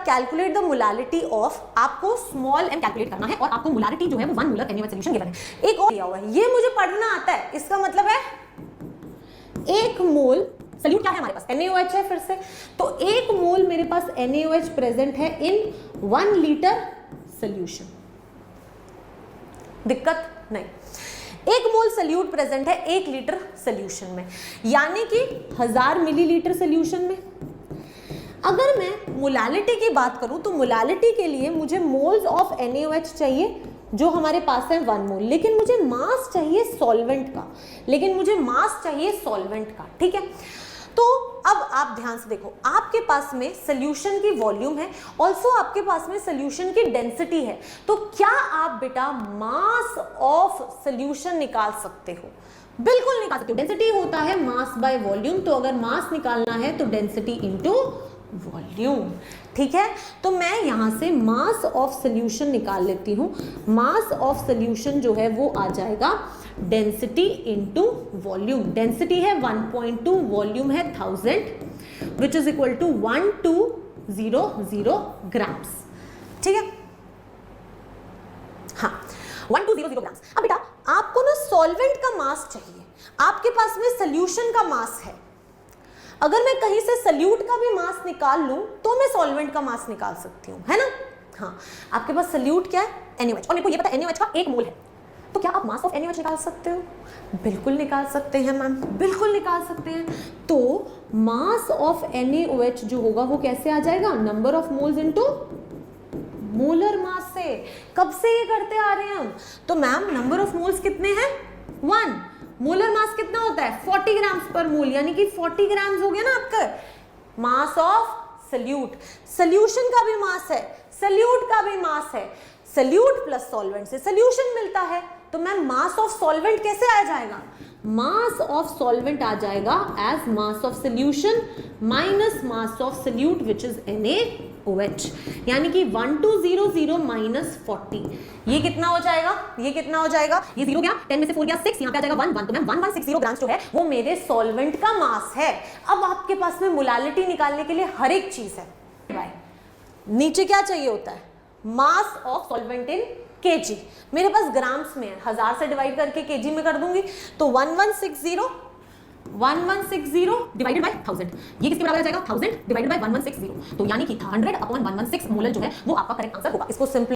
Calculate the molality of, आपको small m calculate करना है और आपको मोलालिटी जो है वो 1 मोलर NaOH सॉल्यूशन गिवन है। एक और दिया हुआ है, ये मुझे पढ़ना आता है, इसका मतलब है 1 मोल सल्यूट क्या है हमारे पास, NaOH है फिर से, तो 1 मोल मेरे पास NaOH प्रेजेंट है इन 1 लीटर सॉल्यूशन। दिक्कत नहीं, 1 मोल सल्यूट प्रेजेंट है 1 लीटर सॉल्यूशन में, यानी कि 1000 मिलीलीटर सॉल्यूशन में। अगर मैं मोलालिटी की बात करूं तो मोलालिटी के लिए मुझे मोल्स ऑफ NaOH चाहिए जो हमारे पास है 1 मोल, लेकिन मुझे मास चाहिए सॉल्वेंट का, ठीक है। तो अब आप ध्यान से देखो, आपके पास में सॉल्यूशन की वॉल्यूम है, ऑल्सो आपके पास में सॉल्यूशन की डेंसिटी है, तो क्या आप बेटा मास ऑफ सॉल्यूशन निकाल सकते हो? बिल्कुल निकाल सकते हो। डेंसिटी होता है मास बाय वॉल्यूम, तो अगर मास निकालना है तो डेंसिटी इनटू वॉल्यूम, ठीक है। तो मैं यहां से मास ऑफ सॉल्यूशन निकाल लेती हूं। मास ऑफ सॉल्यूशन जो है वो आ जाएगा डेंसिटी इनटू वॉल्यूम। डेंसिटी है 1.2, वॉल्यूम है 1000 which is equal to 1200 grams, ठीक है। हाँ, 1200 ग्राम्स। अब बेटा आपको ना सॉल्वेंट का मास चाहिए, आपके पास में सॉल्यूशन का मास है। अगर मैं कहीं से सल्यूट का भी मास निकाल लूं तो मैं सॉल्वेंट का मास निकाल सकती हूं, है ना। हाँ, आपके पास सल्यूट क्या है, NaOH, और मेरे को ये पता है NaOH का 1 मोल है, तो क्या आप मास ऑफ NaOH निकाल सकते हो? बिल्कुल निकाल सकते हैं मैम, बिल्कुल निकाल सकते हैं। तो मास ऑफ NaOH जो होगा वो कैसे आ जाएगा, number of moles into molar mass से। कब से ये करते आ रहे हैं हम? तो मैम नंबर ऑफ मोल्स कितने हैं, 1, मोलर मास कितना होता है 40 ग्राम्स पर मोल, यानी कि 40 ग्राम्स हो गया ना आपका मास ऑफ सल्यूट। सल्यूशन का भी मास है, सल्यूट का भी मास है, सल्यूट प्लस सॉल्वेंट से सल्यूशन मिलता है, तो मैम मास ऑफ सॉल्वेंट कैसे आ जाएगा, मास ऑफ सॉल्वेंट आ जाएगा as mass of solution minus mass of solute which is NaOH, यानी कि 1200 माइनस 40, ये कितना हो जाएगा, ये कितना हो जाएगा, ये 0 गया, 10 में से 4 गया 6, यहाँ पे आ जाएगा 1, तो मैम 1160 ग्राम्स जो है वो मेरे सॉल्वेंट का मास है। अब आपके पास में मोलालिटी निकालने के लिए हर एक चीज है, नीचे क्या चाहिए होता है, mass of solvent in kg, मेरे पास ग्राम्स में है, 1000 से डिवाइड करके kg में कर दूंगी, तो 1160 डिवाइडेड बाय 1000, ये किसके बराबर आ जाएगा, 1000 डिवाइडेड बाय 1160, तो यानी कि 100/116 मोलर जो है वो आपका करेक्ट आंसर होगा। इसको सिंपली